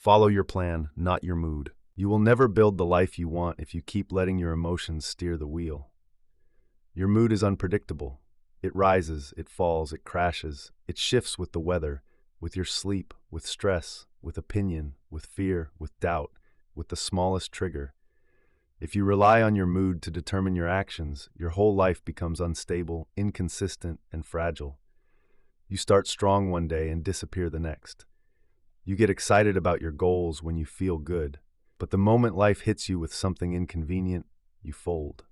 Follow your plan, not your mood. You will never build the life you want if you keep letting your emotions steer the wheel. Your mood is unpredictable. It rises, it falls, it crashes. It shifts with the weather, with your sleep, with stress, with opinion, with fear, with doubt, with the smallest trigger. If you rely on your mood to determine your actions, your whole life becomes unstable, inconsistent, and fragile. You start strong one day and disappear the next. You get excited about your goals when you feel good, but the moment life hits you with something inconvenient, you fold.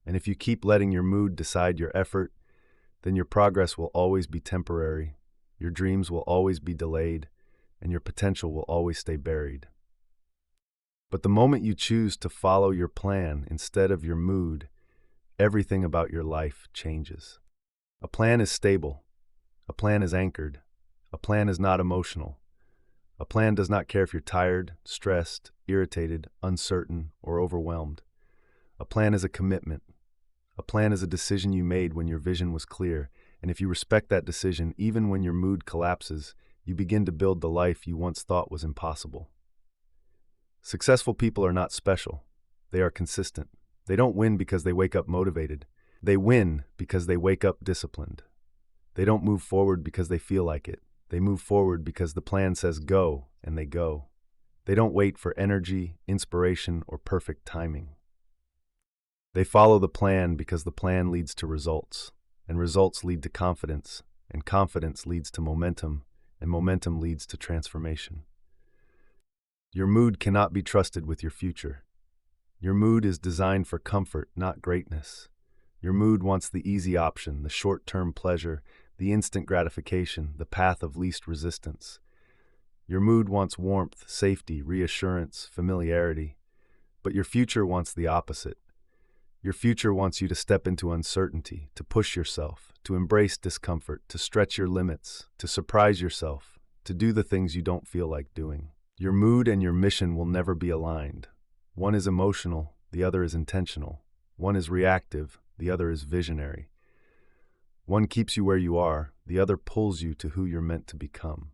And if you keep letting your mood decide your effort, then your progress will always be temporary, your dreams will always be delayed, and your potential will always stay buried. But the moment you choose to follow your plan instead of your mood, everything about your life changes. A plan is stable. A plan is anchored. A plan is not emotional. A plan does not care if you're tired, stressed, irritated, uncertain, or overwhelmed. A plan is a commitment. A plan is a decision you made when your vision was clear, and if you respect that decision, even when your mood collapses, you begin to build the life you once thought was impossible. Successful people are not special. They are consistent. They don't win because they wake up motivated. They win because they wake up disciplined. They don't move forward because they feel like it. They move forward because the plan says go, and they go. They don't wait for energy, inspiration, or perfect timing. They follow the plan because the plan leads to results, and results lead to confidence, and confidence leads to momentum, and momentum leads to transformation. Your mood cannot be trusted with your future. Your mood is designed for comfort, not greatness. Your mood wants the easy option, the short-term pleasure, the instant gratification, the path of least resistance. Your mood wants warmth, safety, reassurance, familiarity. But your future wants the opposite. Your future wants you to step into uncertainty, to push yourself, to embrace discomfort, to stretch your limits, to surprise yourself, to do the things you don't feel like doing. Your mood and your mission will never be aligned. One is emotional, the other is intentional. One is reactive, the other is visionary. One keeps you where you are, the other pulls you to who you're meant to become.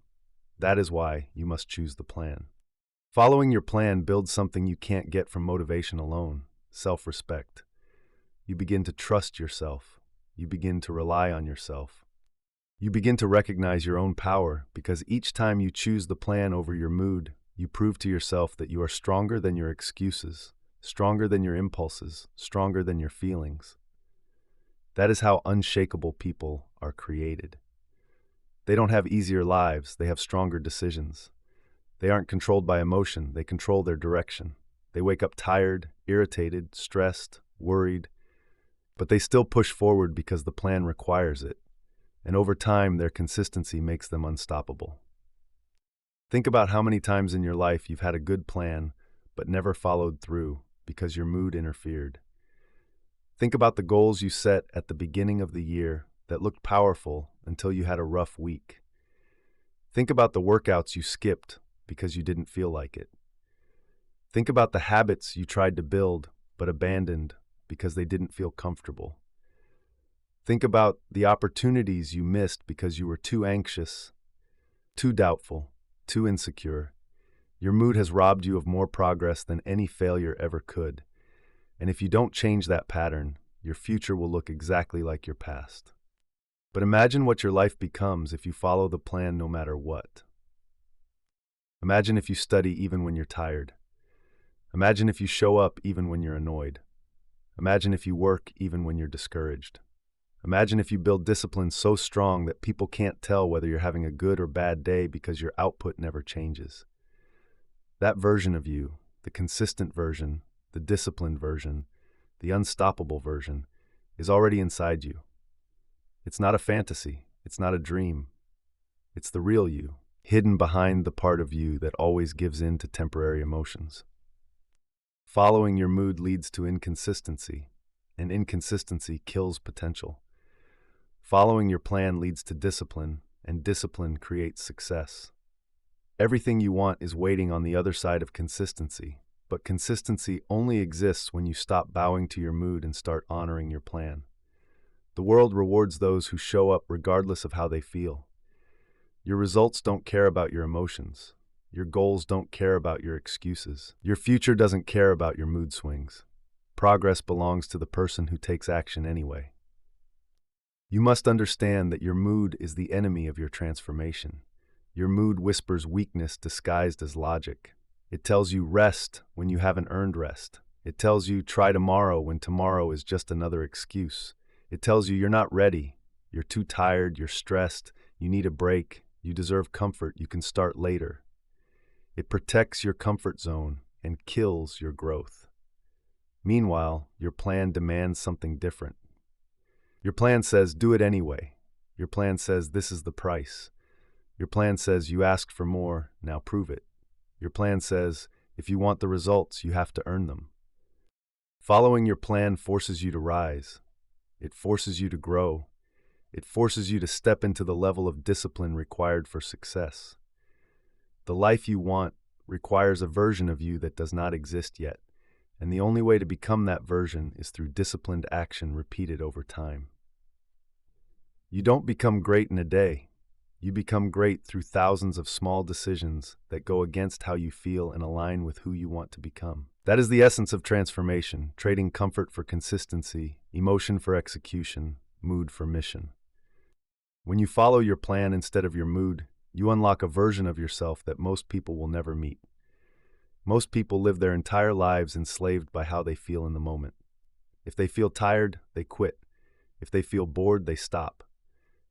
That is why you must choose the plan. Following your plan builds something you can't get from motivation alone: self-respect. You begin to trust yourself. You begin to rely on yourself. You begin to recognize your own power because each time you choose the plan over your mood, you prove to yourself that you are stronger than your excuses, stronger than your impulses, stronger than your feelings. That is how unshakable people are created. They don't have easier lives, they have stronger decisions. They aren't controlled by emotion, they control their direction. They wake up tired, irritated, stressed, worried, but they still push forward because the plan requires it. And over time, their consistency makes them unstoppable. Think about how many times in your life you've had a good plan, but never followed through because your mood interfered. Think about the goals you set at the beginning of the year that looked powerful until you had a rough week. Think about the workouts you skipped because you didn't feel like it. Think about the habits you tried to build but abandoned because they didn't feel comfortable. Think about the opportunities you missed because you were too anxious, too doubtful, too insecure. Your mood has robbed you of more progress than any failure ever could. And if you don't change that pattern, your future will look exactly like your past. But imagine what your life becomes if you follow the plan no matter what. Imagine if you study even when you're tired. Imagine if you show up even when you're annoyed. Imagine if you work even when you're discouraged. Imagine if you build discipline so strong that people can't tell whether you're having a good or bad day because your output never changes. That version of you, the consistent version, the disciplined version, the unstoppable version, is already inside you. It's not a fantasy. It's not a dream. It's the real you, hidden behind the part of you that always gives in to temporary emotions. Following your mood leads to inconsistency, and inconsistency kills potential. Following your plan leads to discipline, and discipline creates success. Everything you want is waiting on the other side of consistency, but consistency only exists when you stop bowing to your mood and start honoring your plan. The world rewards those who show up regardless of how they feel. Your results don't care about your emotions. Your goals don't care about your excuses. Your future doesn't care about your mood swings. Progress belongs to the person who takes action anyway. You must understand that your mood is the enemy of your transformation. Your mood whispers weakness disguised as logic. It tells you rest when you haven't earned rest. It tells you try tomorrow when tomorrow is just another excuse. It tells you you're not ready, you're too tired, you're stressed, you need a break, you deserve comfort, you can start later. It protects your comfort zone and kills your growth. Meanwhile, your plan demands something different. Your plan says, do it anyway. Your plan says, this is the price. Your plan says, you asked for more, now prove it. Your plan says, if you want the results, you have to earn them. Following your plan forces you to rise. It forces you to grow. It forces you to step into the level of discipline required for success. The life you want requires a version of you that does not exist yet, and the only way to become that version is through disciplined action repeated over time. You don't become great in a day. You become great through thousands of small decisions that go against how you feel and align with who you want to become. That is the essence of transformation, trading comfort for consistency, emotion for execution, mood for mission. When you follow your plan instead of your mood, you unlock a version of yourself that most people will never meet. Most people live their entire lives enslaved by how they feel in the moment. If they feel tired, they quit. If they feel bored, they stop.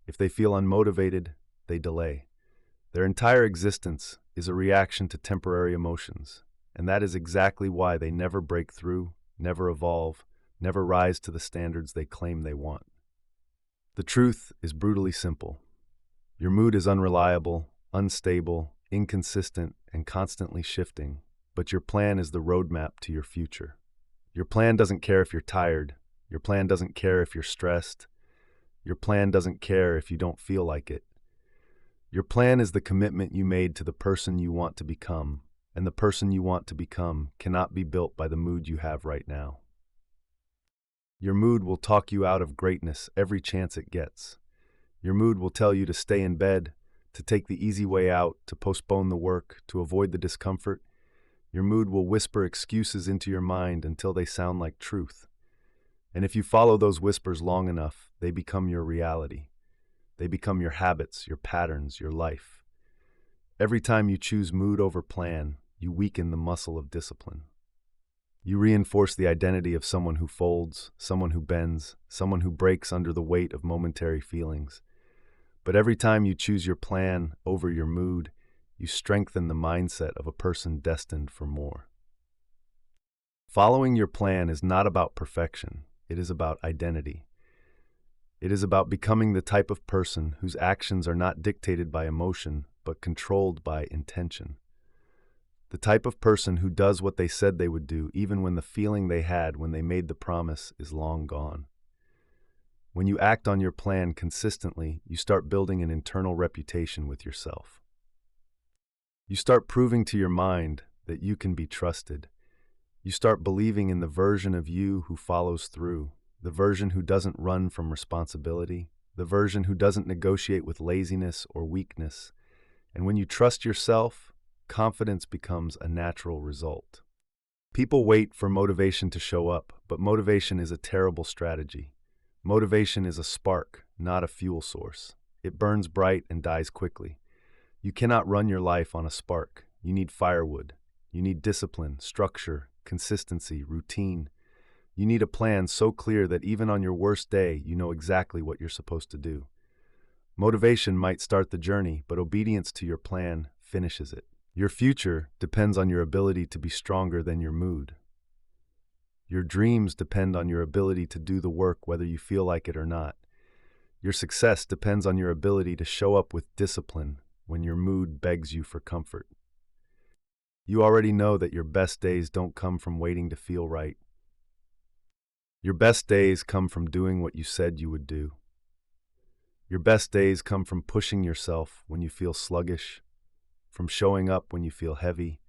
If they feel unmotivated, they delay. Their entire existence is a reaction to temporary emotions, and that is exactly why they never break through, never evolve, never rise to the standards they claim they want. The truth is brutally simple. Your mood is unreliable, unstable, inconsistent, and constantly shifting, but your plan is the roadmap to your future. Your plan doesn't care if you're tired. Your plan doesn't care if you're stressed. Your plan doesn't care if you don't feel like it. Your plan is the commitment you made to the person you want to become, and the person you want to become cannot be built by the mood you have right now. Your mood will talk you out of greatness every chance it gets. Your mood will tell you to stay in bed, to take the easy way out, to postpone the work, to avoid the discomfort. Your mood will whisper excuses into your mind until they sound like truth. And if you follow those whispers long enough, they become your reality. They become your habits, your patterns, your life. Every time you choose mood over plan, you weaken the muscle of discipline. You reinforce the identity of someone who folds, someone who bends, someone who breaks under the weight of momentary feelings. But every time you choose your plan over your mood, you strengthen the mindset of a person destined for more. Following your plan is not about perfection. It is about identity. It is about becoming the type of person whose actions are not dictated by emotion, but controlled by intention. The type of person who does what they said they would do, even when the feeling they had when they made the promise is long gone. When you act on your plan consistently, you start building an internal reputation with yourself. You start proving to your mind that you can be trusted. You start believing in the version of you who follows through, the version who doesn't run from responsibility, the version who doesn't negotiate with laziness or weakness. And when you trust yourself, confidence becomes a natural result. People wait for motivation to show up, but motivation is a terrible strategy. Motivation is a spark, not a fuel source. It burns bright and dies quickly. You cannot run your life on a spark. You need firewood. You need discipline, structure, consistency, routine. You need a plan so clear that even on your worst day, you know exactly what you're supposed to do. Motivation might start the journey, but obedience to your plan finishes it. Your future depends on your ability to be stronger than your mood. Your dreams depend on your ability to do the work whether you feel like it or not. Your success depends on your ability to show up with discipline when your mood begs you for comfort. You already know that your best days don't come from waiting to feel right. Your best days come from doing what you said you would do. Your best days come from pushing yourself when you feel sluggish, from showing up when you feel heavy,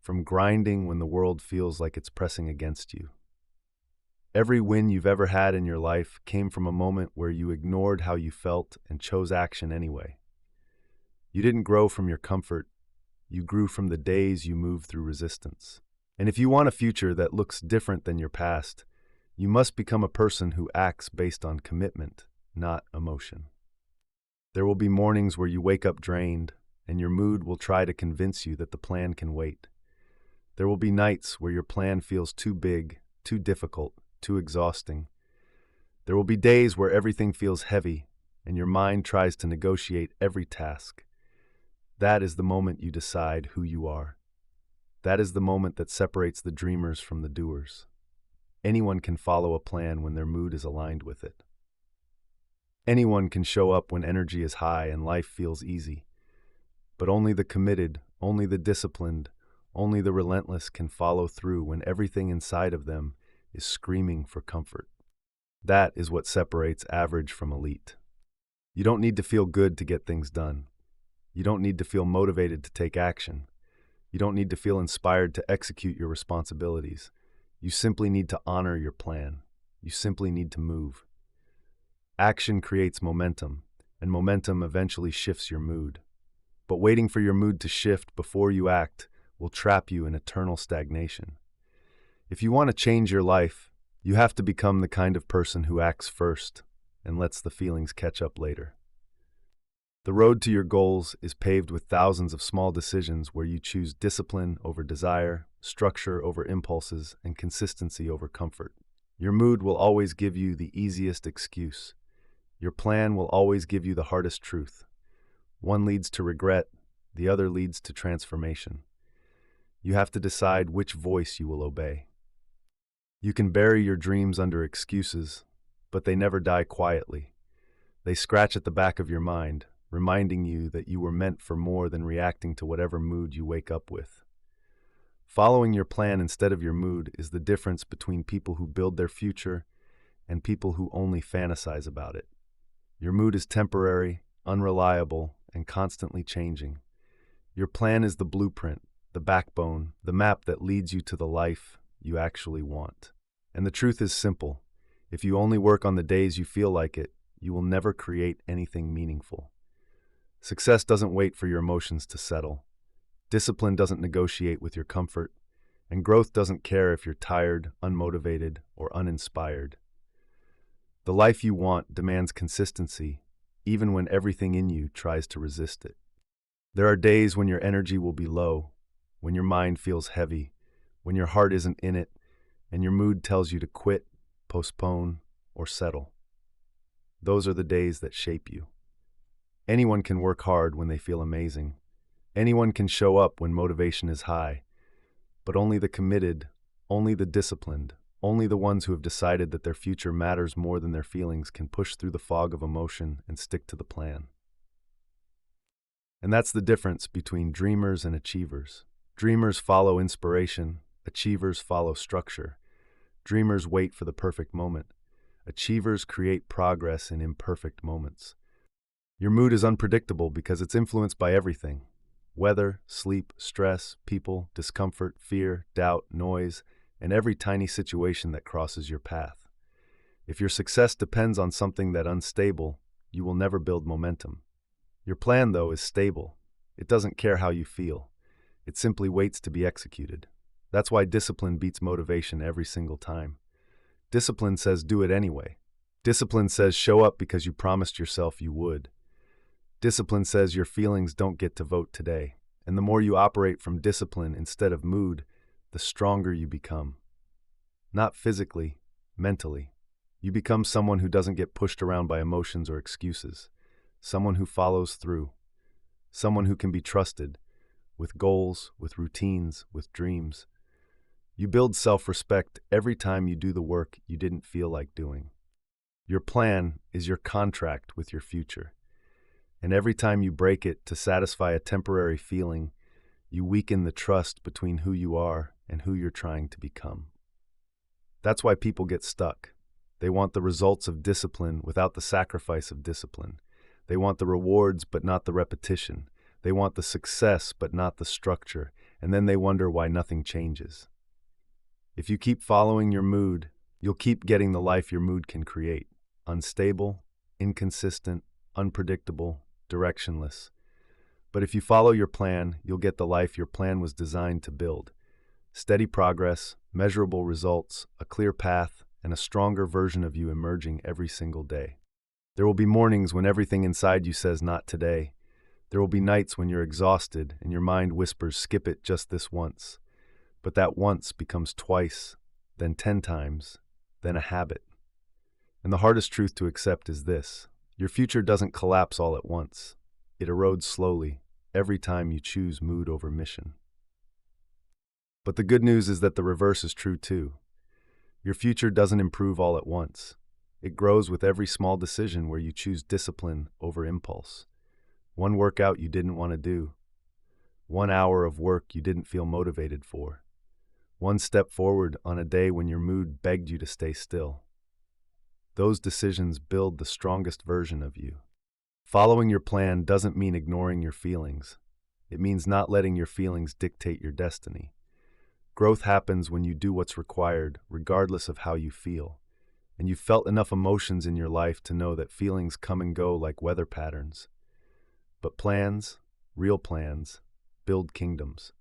from grinding when the world feels like it's pressing against you. Every win you've ever had in your life came from a moment where you ignored how you felt and chose action anyway. You didn't grow from your comfort, You grew from the days you moved through resistance. And if you want a future that looks different than your past, you must become a person who acts based on commitment, not emotion. There will be mornings where you wake up drained, and your mood will try to convince you that the plan can wait. There will be nights where your plan feels too big, too difficult, too exhausting. There will be days where everything feels heavy, and your mind tries to negotiate every task. That is the moment you decide who you are. That is the moment that separates the dreamers from the doers. Anyone can follow a plan when their mood is aligned with it. Anyone can show up when energy is high and life feels easy. But only the committed, only the disciplined, only the relentless can follow through when everything inside of them is screaming for comfort. That is what separates average from elite. You don't need to feel good to get things done. You don't need to feel motivated to take action. You don't need to feel inspired to execute your responsibilities. You simply need to honor your plan. You simply need to move. Action creates momentum, and momentum eventually shifts your mood. But waiting for your mood to shift before you act will trap you in eternal stagnation. If you want to change your life, you have to become the kind of person who acts first and lets the feelings catch up later. The road to your goals is paved with thousands of small decisions where you choose discipline over desire, structure over impulses, and consistency over comfort. Your mood will always give you the easiest excuse. Your plan will always give you the hardest truth. One leads to regret, the other leads to transformation. You have to decide which voice you will obey. You can bury your dreams under excuses, but they never die quietly. They scratch at the back of your mind, reminding you that you were meant for more than reacting to whatever mood you wake up with. Following your plan instead of your mood is the difference between people who build their future and people who only fantasize about it. Your mood is temporary, unreliable, and constantly changing. Your plan is the blueprint, the backbone, the map that leads you to the life you actually want. And the truth is simple. If you only work on the days you feel like it, you will never create anything meaningful. Success doesn't wait for your emotions to settle. Discipline doesn't negotiate with your comfort. And growth doesn't care if you're tired, unmotivated, or uninspired. The life you want demands consistency, even when everything in you tries to resist it. There are days when your energy will be low, when your mind feels heavy, when your heart isn't in it, and your mood tells you to quit, postpone, or settle. Those are the days that shape you. Anyone can work hard when they feel amazing. Anyone can show up when motivation is high. But only the committed, only the disciplined, only the ones who have decided that their future matters more than their feelings can push through the fog of emotion and stick to the plan. And that's the difference between dreamers and achievers. Dreamers follow inspiration, achievers follow structure. Dreamers wait for the perfect moment. Achievers create progress in imperfect moments. Your mood is unpredictable because it's influenced by everything. Weather, sleep, stress, people, discomfort, fear, doubt, noise, and every tiny situation that crosses your path. If your success depends on something that's unstable, you will never build momentum. Your plan, though, is stable. It doesn't care how you feel. It simply waits to be executed. That's why discipline beats motivation every single time. Discipline says do it anyway. Discipline says show up because you promised yourself you would. Discipline says your feelings don't get to vote today. And the more you operate from discipline instead of mood, the stronger you become. Not physically, mentally. You become someone who doesn't get pushed around by emotions or excuses. Someone who follows through. Someone who can be trusted, with goals, with routines, with dreams. You build self-respect every time you do the work you didn't feel like doing. Your plan is your contract with your future. And every time you break it to satisfy a temporary feeling, you weaken the trust between who you are and who you're trying to become. That's why people get stuck. They want the results of discipline without the sacrifice of discipline. They want the rewards but not the repetition. They want the success but not the structure, and then they wonder why nothing changes. If you keep following your mood, you'll keep getting the life your mood can create. Unstable, inconsistent, unpredictable, directionless. But if you follow your plan, you'll get the life your plan was designed to build. Steady progress, measurable results, a clear path, and a stronger version of you emerging every single day. There will be mornings when everything inside you says not today. There will be nights when you're exhausted and your mind whispers skip it just this once. But that once becomes twice, then 10 times, then a habit. And the hardest truth to accept is this: your future doesn't collapse all at once. It erodes slowly, every time you choose mood over mission. But the good news is that the reverse is true too. Your future doesn't improve all at once. It grows with every small decision where you choose discipline over impulse. One workout you didn't want to do. 1 hour of work you didn't feel motivated for. One step forward on a day when your mood begged you to stay still. Those decisions build the strongest version of you. Following your plan doesn't mean ignoring your feelings. It means not letting your feelings dictate your destiny. Growth happens when you do what's required, regardless of how you feel. And you've felt enough emotions in your life to know that feelings come and go like weather patterns. But plans, real plans, build kingdoms.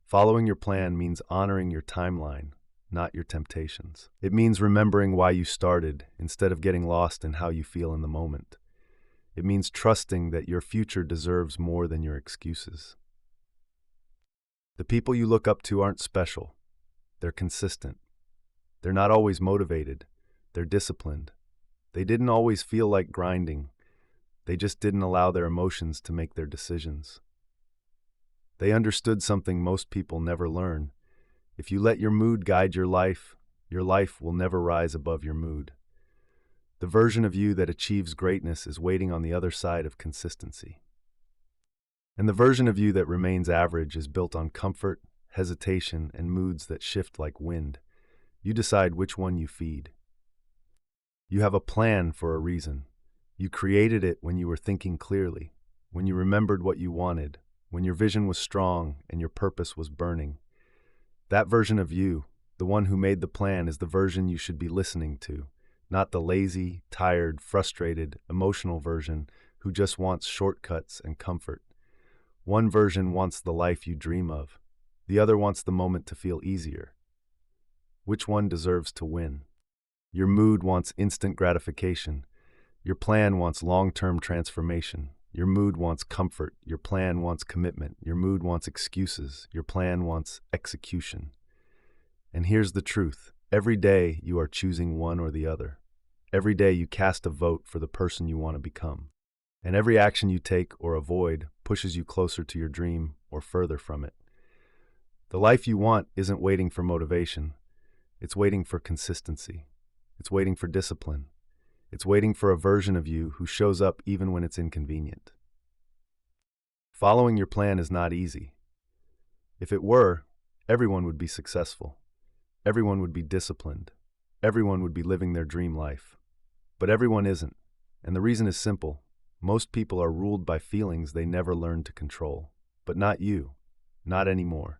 Following your plan means honoring your timeline, not your temptations. It means remembering why you started instead of getting lost in how you feel in the moment. It means trusting that your future deserves more than your excuses. The people you look up to aren't special. They're consistent. They're not always motivated. They're disciplined. They didn't always feel like grinding. They just didn't allow their emotions to make their decisions. They understood something most people never learn. If you let your mood guide your life will never rise above your mood. The version of you that achieves greatness is waiting on the other side of consistency. And the version of you that remains average is built on comfort, hesitation, and moods that shift like wind. You decide which one you feed. You have a plan for a reason. You created it when you were thinking clearly, when you remembered what you wanted, when your vision was strong and your purpose was burning. That version of you, the one who made the plan, is the version you should be listening to, not the lazy, tired, frustrated, emotional version who just wants shortcuts and comfort. One version wants the life you dream of. The other wants the moment to feel easier. Which one deserves to win? Your mood wants instant gratification. Your plan wants long-term transformation. Your mood wants comfort. Your plan wants commitment. Your mood wants excuses. Your plan wants execution. And here's the truth. Every day you are choosing one or the other. Every day you cast a vote for the person you want to become. And every action you take or avoid pushes you closer to your dream or further from it. The life you want isn't waiting for motivation. It's waiting for consistency. It's waiting for discipline. It's waiting for a version of you who shows up even when it's inconvenient. Following your plan is not easy. If it were, everyone would be successful. Everyone would be disciplined. Everyone would be living their dream life. But everyone isn't. And the reason is simple. Most people are ruled by feelings they never learned to control. But not you. Not anymore.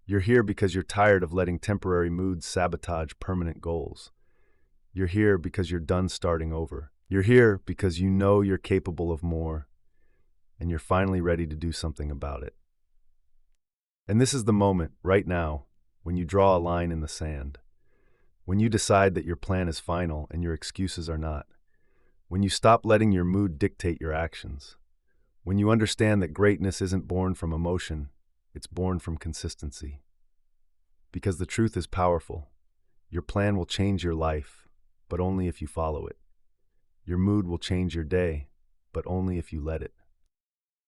You're here because you're tired of letting temporary moods sabotage permanent goals. You're here because you're done starting over. You're here because you know you're capable of more, and you're finally ready to do something about it. And this is the moment, right now, when you draw a line in the sand. When you decide that your plan is final and your excuses are not. When you stop letting your mood dictate your actions. When you understand that greatness isn't born from emotion, it's born from consistency. Because the truth is powerful. Your plan will change your life, but only if you follow it. Your mood will change your day, but only if you let it.